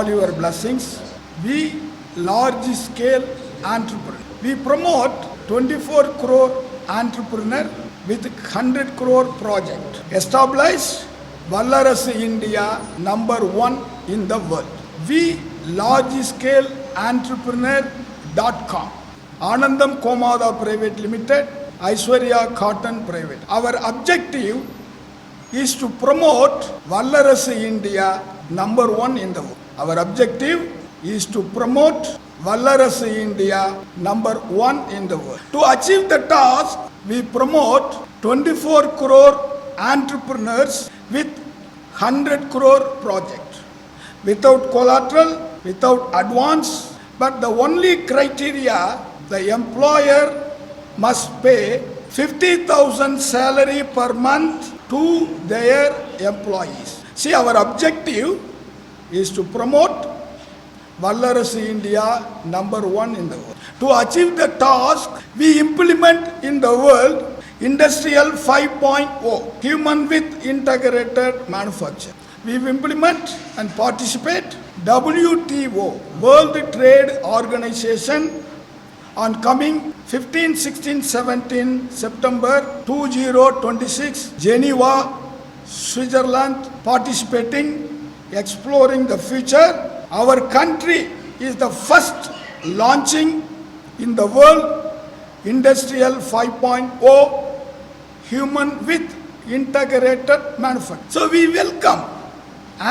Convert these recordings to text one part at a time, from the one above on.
all your blessings. We large scale entrepreneur. We promote 24 crore entrepreneur with 100 crore project. Establish Vallarasu India #1 in the world. We large scale entrepreneur.com. Anandam Komada Private Limited, Aishwarya Cotton Private. Our objective is to promote Vallarasu India #1 in the world. Our objective is to promote Vallarasu India #1 in the world. To achieve the task, we promote 24 crore entrepreneurs with 100 crore project. Without collateral, without advance, but the only criteria, the employer must pay 50,000 salary per month to their employees. See, our objective is to promote Vallarasu India #1 in the world. To achieve the task, we implement in the world Industrial 5.0, human with integrated manufacture. We implement and participate WTO, World Trade Organization, on coming 15, 16, 17 September 2026, Geneva, Switzerland, participating, exploring the future. Our country is the first launching in the world Industrial 5.0, human with integrated manufacturing. So we welcome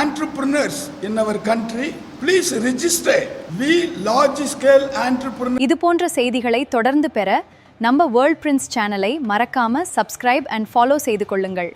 entrepreneurs in our country. Please register. We large scale entrepreneurs. இது போன்ற செய்திகளை தொடர்ந்து பெற நம்ம world Prince சேனலை மறக்காம subscribe and follow செய்து கொள்ளுங்கள்.